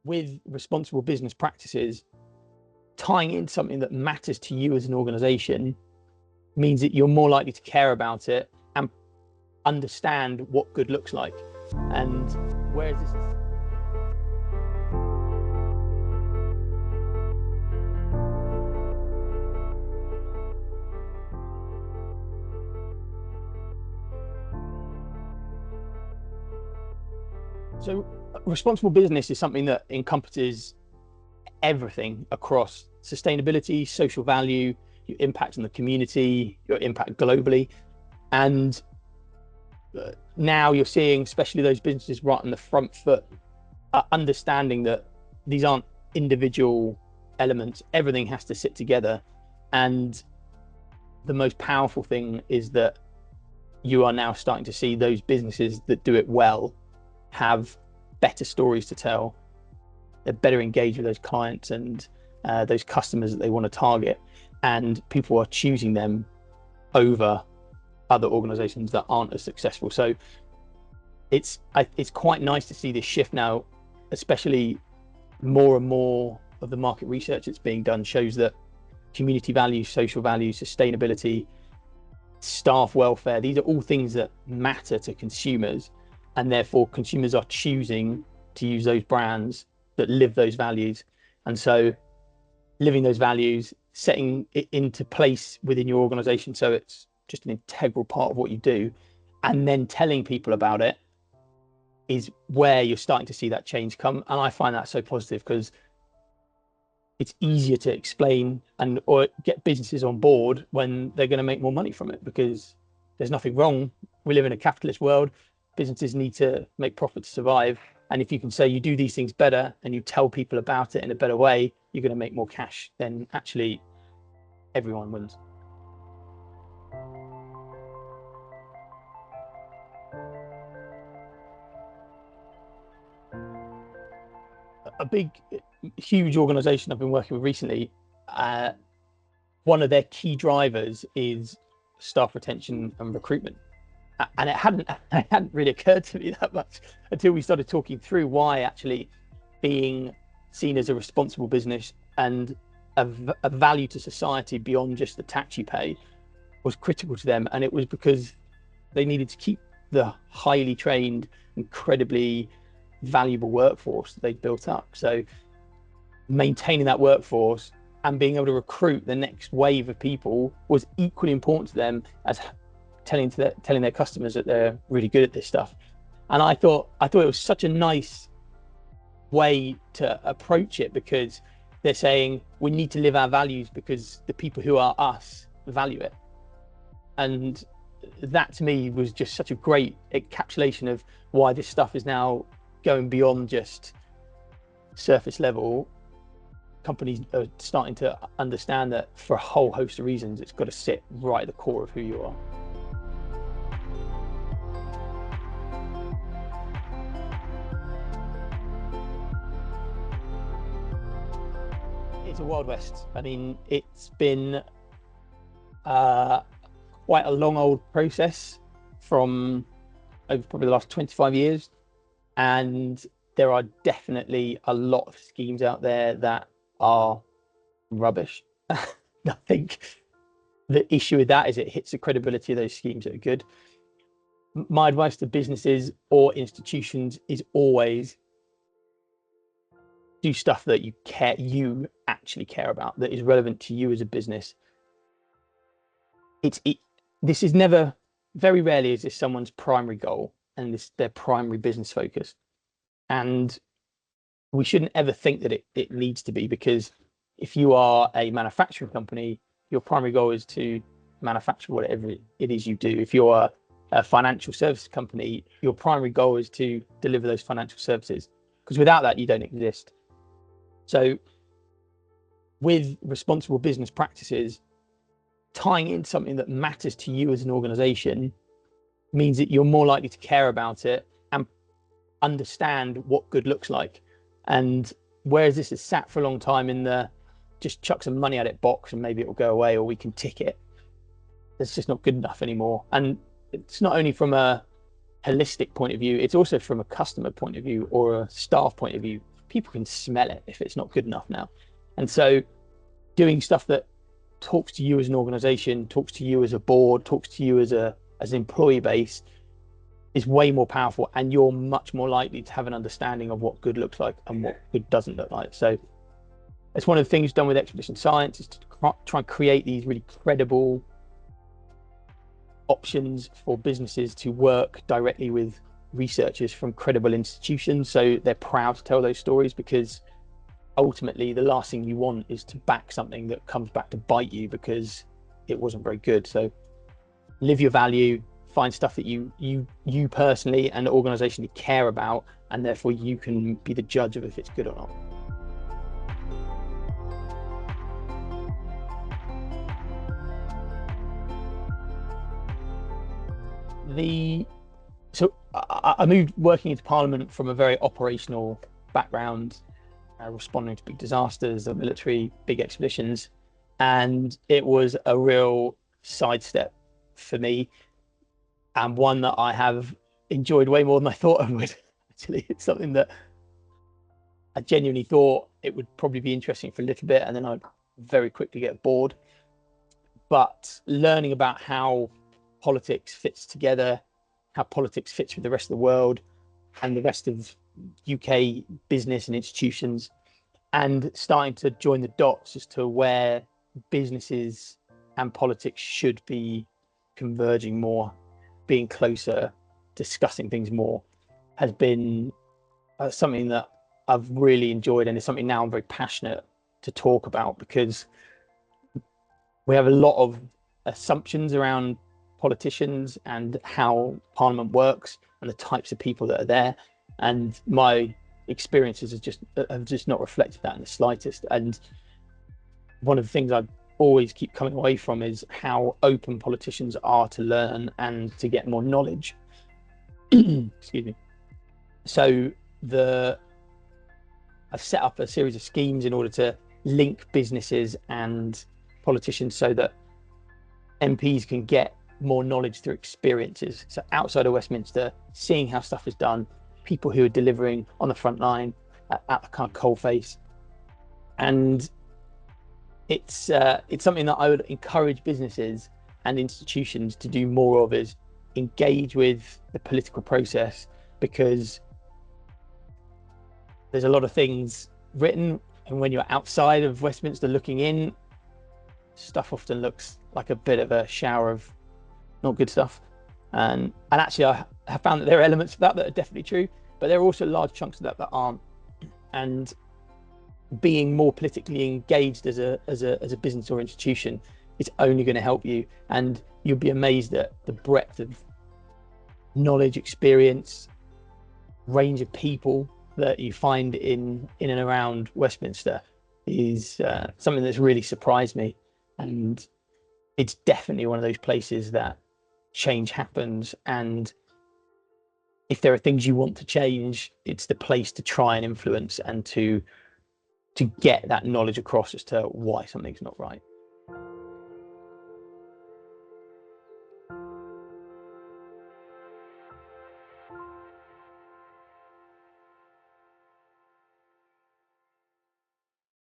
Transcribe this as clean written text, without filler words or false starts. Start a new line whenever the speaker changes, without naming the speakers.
with responsible business practices, tying in something that matters to you as an organization means that you're more likely to care about it and understand what good looks like. And whereas this So responsible business is something that encompasses everything across sustainability, social value, your impact on the community, your impact globally. And now you're seeing, especially those businesses right on the front foot, understanding that these aren't individual elements. Everything has to sit together. And the most powerful thing is that you are now starting to see those businesses that do it well have better stories to tell. They're better engaged with those clients and those customers that they want to target, and people are choosing them over other organizations that aren't as successful. So it's quite nice to see this shift now, especially more and more of the market research that's being done shows that community values, social values, sustainability, staff welfare, these are all things that matter to consumers, and therefore consumers are choosing to use those brands that live those values. And so living those values, setting it into place within your organization so it's just an integral part of what you do, and then telling people about it is where you're starting to see that change come. And I find that so positive because it's easier to explain or get businesses on board when they're going to make more money from it, because there's nothing wrong. We live in a capitalist world. Businesses need to make profit to survive. And if you can say you do these things better and you tell people about it in a better way, you're going to make more cash, then actually everyone wins. A big, huge organization I've been working with recently, one of their key drivers is staff retention and recruitment. And it hadn't really occurred to me that much until we started talking through why actually being seen as a responsible business and a value to society beyond just the tax you pay was critical to them. And it was because they needed to keep the highly trained, incredibly valuable workforce that they'd built up. So maintaining that workforce and being able to recruit the next wave of people was equally important to them as telling their customers that they're really good at this stuff. And I thought it was such a nice way to approach it, because they're saying we need to live our values because the people who are us value it. And that to me was just such a great encapsulation of why this stuff is now going beyond just surface level. Companies are starting to understand that for a whole host of reasons, it's got to sit right at the core of who you are. It's a Wild West. I mean, it's been quite a long old process from over probably the last 25 years. And there are definitely a lot of schemes out there that are rubbish. I think the issue with that is it hits the credibility of those schemes that are good. My advice to businesses or institutions is always do stuff that you actually care about, that is relevant to you as a business. This is never, very rarely is this someone's primary goal and this their primary business focus. And we shouldn't ever think that it needs to be, because if you are a manufacturing company, your primary goal is to manufacture whatever it is you do. If you're a financial services company, your primary goal is to deliver those financial services, because without that, you don't exist. So with responsible business practices, tying in something that matters to you as an organization means that you're more likely to care about it and understand what good looks like. And whereas this has sat for a long time in the just chuck some money at it box and maybe it will go away or we can tick it, it's just not good enough anymore. And it's not only from a holistic point of view, it's also from a customer point of view or a staff point of view. people can smell it if it's not good enough now. And so doing stuff that talks to you as an organization, talks to you as a board, talks to you as an employee base is way more powerful, and you're much more likely to have an understanding of what good looks like and what good doesn't look like. So it's one of the things done with Expedition Science, is to try and create these really credible options for businesses to work directly with researchers from credible institutions, so they're proud to tell those stories, because ultimately the last thing you want is to back something that comes back to bite you because it wasn't very good. So live your value, find stuff that you personally and organizationally care about, and therefore you can be the judge of if it's good or not. So I moved working into Parliament from a very operational background, responding to big disasters, the military, big expeditions, and it was a real sidestep for me, and one that I have enjoyed way more than I thought I would. Actually, it's something that I genuinely thought it would probably be interesting for a little bit, and then I'd very quickly get bored. But learning about how politics fits together, how politics fits with the rest of the world and the rest of UK business and institutions, and starting to join the dots as to where businesses and politics should be converging more, being closer, discussing things more, has been something that I've really enjoyed, and it's something now I'm very passionate to talk about, because we have a lot of assumptions around politicians and how Parliament works and the types of people that are there, and my experiences have just not reflected that in the slightest. And one of the things I always keep coming away from is how open politicians are to learn and to get more knowledge. Excuse me. So I've set up a series of schemes in order to link businesses and politicians so that MPs can get more knowledge through experiences. So outside of Westminster, seeing how stuff is done, people who are delivering on the front line at the kind of coalface. And it's something that I would encourage businesses and institutions to do more of, is engage with the political process, because there's a lot of things written, and when you're outside of Westminster looking in, stuff often looks like a bit of a shower of not good stuff. And actually I have found that there are elements of that are definitely true, but there are also large chunks of that aren't. And being more politically engaged as a business or institution is only going to help you, and you'll be amazed at the breadth of knowledge, experience, range of people that you find in and around Westminster is something that's really surprised me. And it's definitely one of those places that change happens, and if there are things you want to change, it's the place to try and influence and to get that knowledge across as to why something's not right.